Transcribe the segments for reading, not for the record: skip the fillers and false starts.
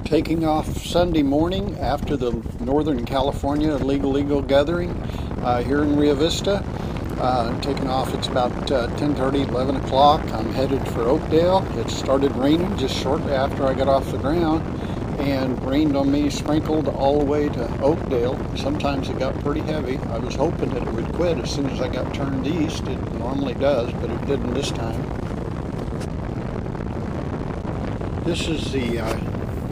Taking off Sunday morning after the Northern California Legal Eagle gathering here in Rio Vista. Taking off, it's about 10:30, 11 o'clock. I'm headed for Oakdale. It started raining just shortly after I got off the ground, and rained on me, sprinkled all the way to Oakdale. Sometimes it got pretty heavy. I was hoping that it would quit as soon as I got turned east. It normally does, but it didn't this time. This is the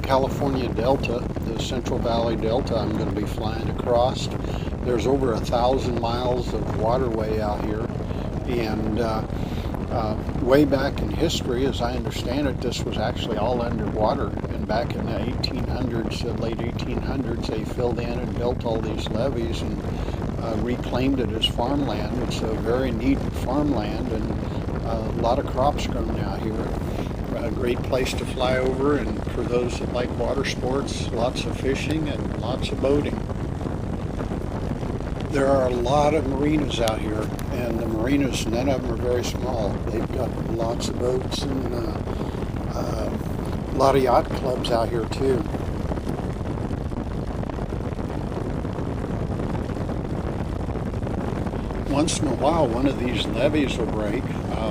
California Delta, the Central Valley Delta I'm going to be flying across. There's over 1,000 miles of waterway out here, and way back in history, as I understand it, this was actually all underwater, and back in the 1800s, late 1800s, they filled in and built all these levees and reclaimed it as farmland. It's a very neat farmland, and a lot of crops grown out here. A great place to fly over, and for those that like water sports, lots of fishing and lots of boating. There are a lot of marinas out here, and the marinas, none of them are very small. They've got lots of boats and a lot of yacht clubs out here too. Once in a while, one of these levees will break.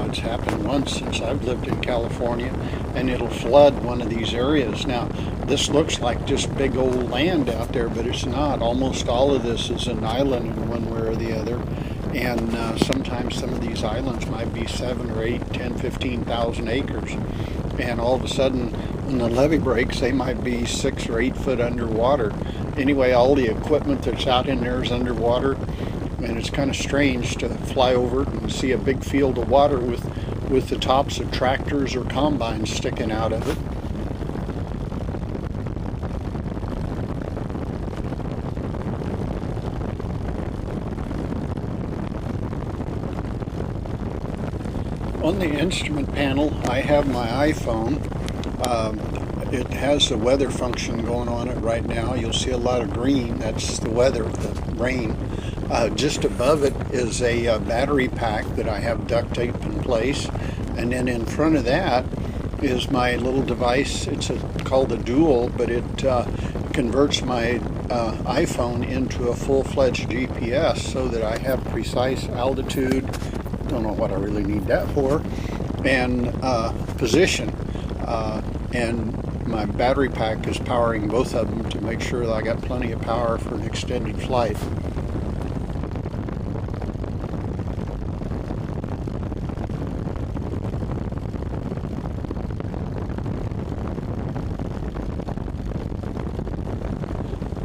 It's happened once since I've lived in California, and it'll flood one of these areas. Now, this looks like just big old land out there, but it's not. Almost all of this is an island in one way or the other, and sometimes some of these islands might be 7 or 8, 10, 15,000 acres, and all of a sudden, when the levee breaks, they might be 6 or 8 foot underwater. Anyway, all the equipment that's out in there is underwater, and it's kind of strange to fly over it and see a big field of water with the tops of tractors or combines sticking out of it. On the instrument panel, I have my iPhone. It has the weather function going on it right now. You'll see a lot of green. That's the weather, the rain. Just above it is a battery pack that I have duct tape in place, and then in front of that is my little device. It's called a Dual, but it converts my iPhone into a full-fledged GPS so that I have precise altitude. Don't know what I really need that for, and position. And my battery pack is powering both of them to make sure that I got plenty of power for an extended flight.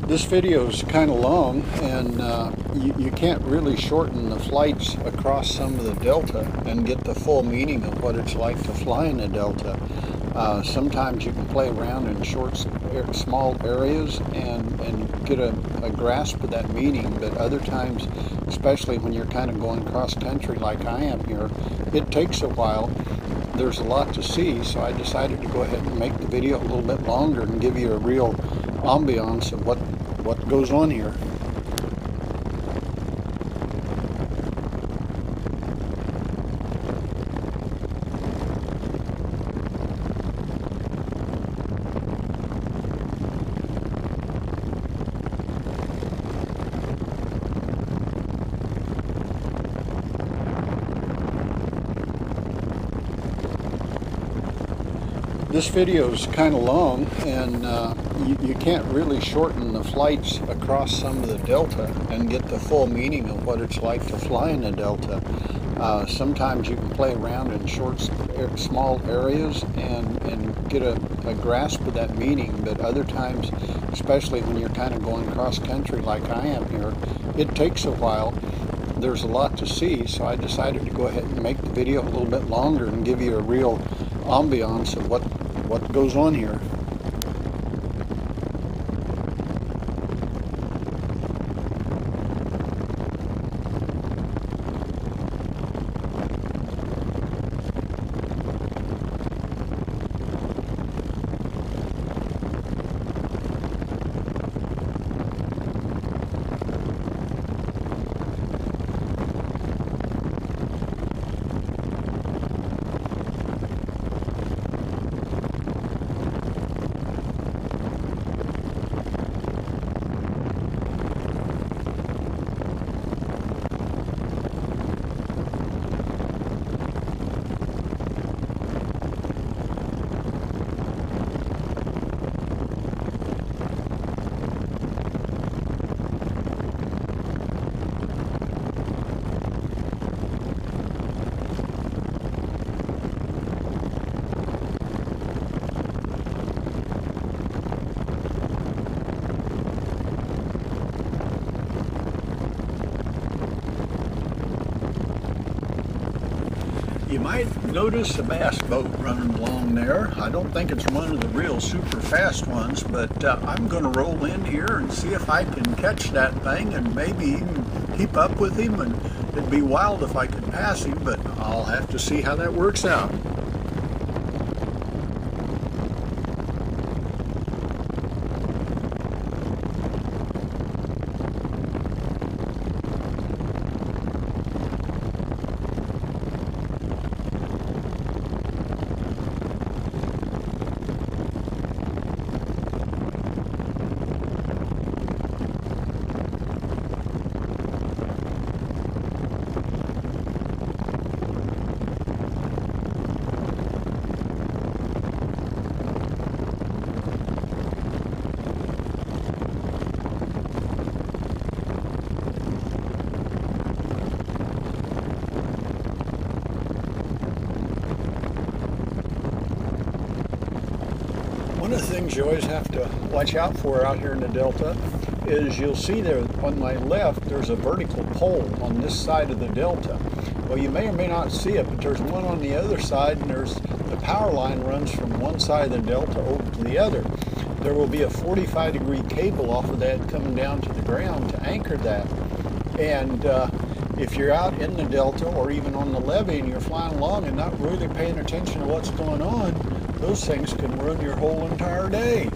This video is kind of long, and you can't really shorten the flights across some of the Delta and get the full meaning of what it's like to fly in the Delta. Sometimes you can play around in small areas and get a grasp of that meaning, but other times, especially when you're kind of going cross country like I am here, it takes a while. There's a lot to see, so I decided to go ahead and make the video a little bit longer and give you a real ambiance of what goes on here. This video is kind of long, and you can't really shorten the flights across some of the Delta and get the full meaning of what it's like to fly in the Delta. Sometimes you can play around in small areas and get a grasp of that meaning, but other times, especially when you're kind of going cross country like I am here, it takes a while. There's a lot to see, so I decided to go ahead and make the video a little bit longer and give you a real ambiance of what goes on here. might notice a bass boat running along there. I don't think it's one of the real super fast ones, but I'm going to roll in here and see if I can catch that thing and maybe even keep up with him. And it'd be wild if I could pass him, but I'll have to see how that works out. One of the things you always have to watch out for out here in the Delta is you'll see there on my left there's a vertical pole on this side of the Delta. Well, you may or may not see it, but there's one on the other side, and the power line runs from one side of the Delta over to the other. There will be a 45-degree cable off of that coming down to the ground to anchor that. And if you're out in the Delta or even on the levee and you're flying along and not really paying attention to what's going on, those things can ruin your whole entire day.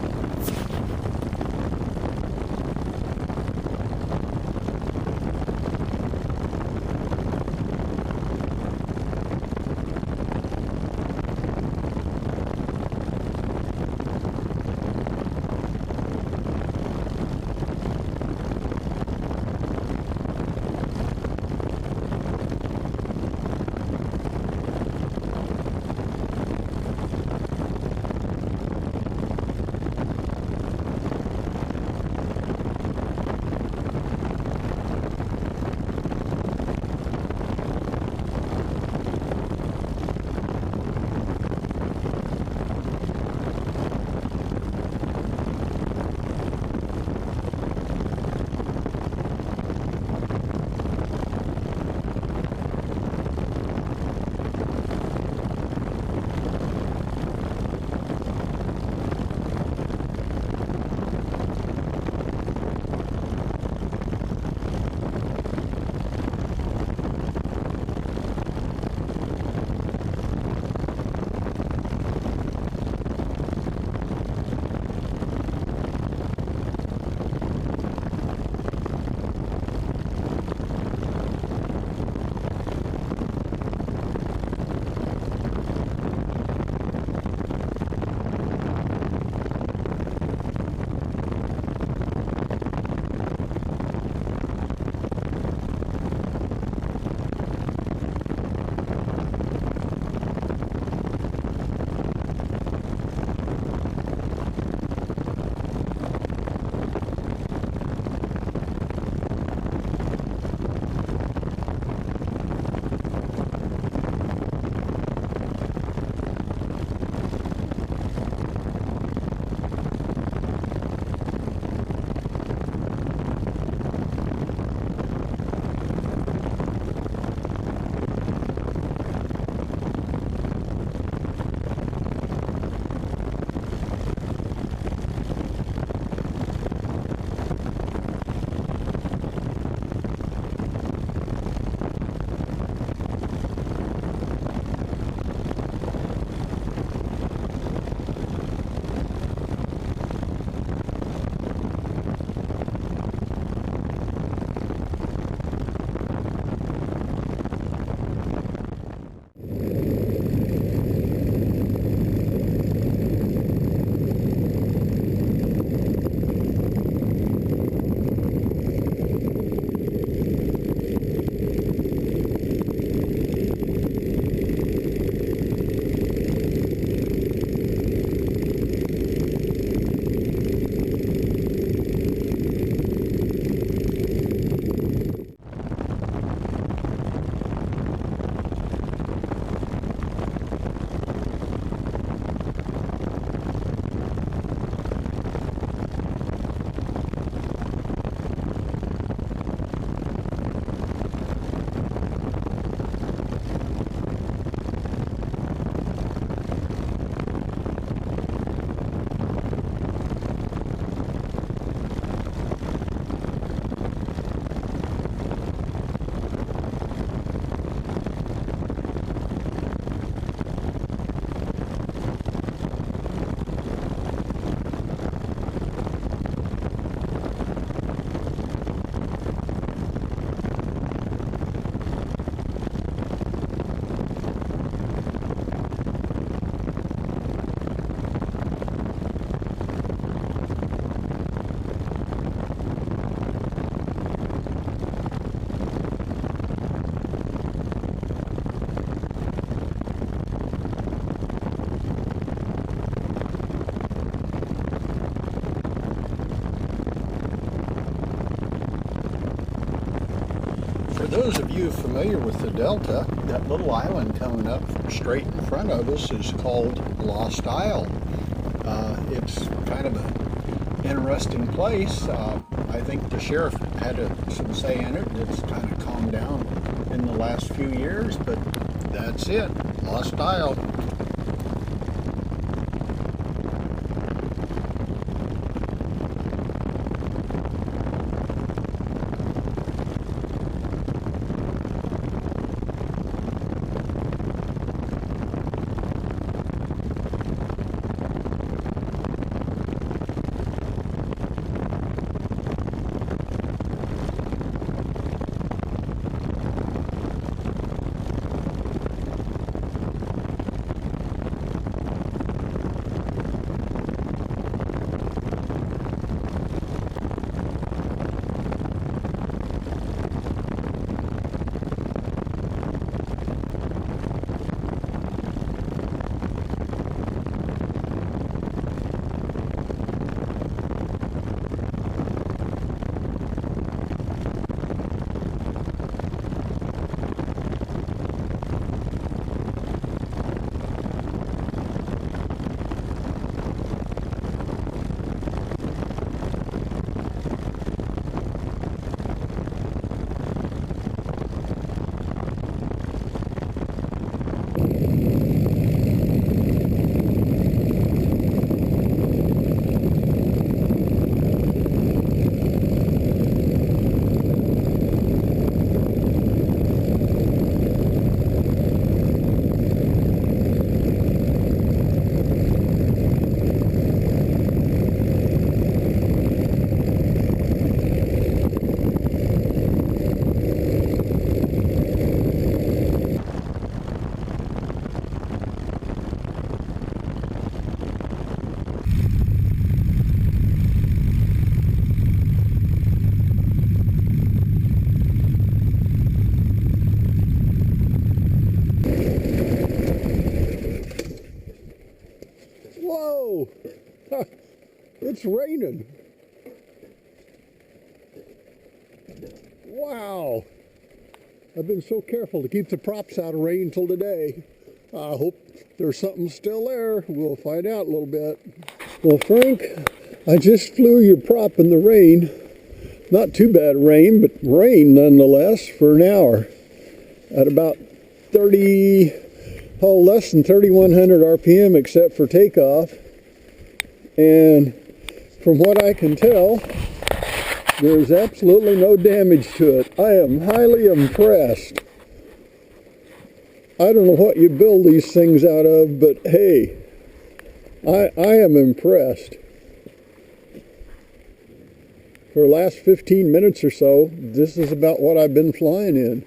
those of you familiar with the Delta, that little island coming up straight in front of us is called Lost Isle. It's kind of an interesting place. I think the sheriff had some say in it. It's kind of calmed down in the last few years, but that's it. Lost Isle. Whoa! It's raining. Wow! I've been so careful to keep the props out of rain till today. I hope there's something still there. We'll find out a little bit. Well, Frank, I just flew your prop in the rain. Not too bad rain, but rain nonetheless for an hour at about less than 3,100 RPM except for takeoff. And from what I can tell, there's absolutely no damage to it. I am highly impressed. I don't know what you build these things out of, but hey, I am impressed. For the last 15 minutes or so, this is about what I've been flying in.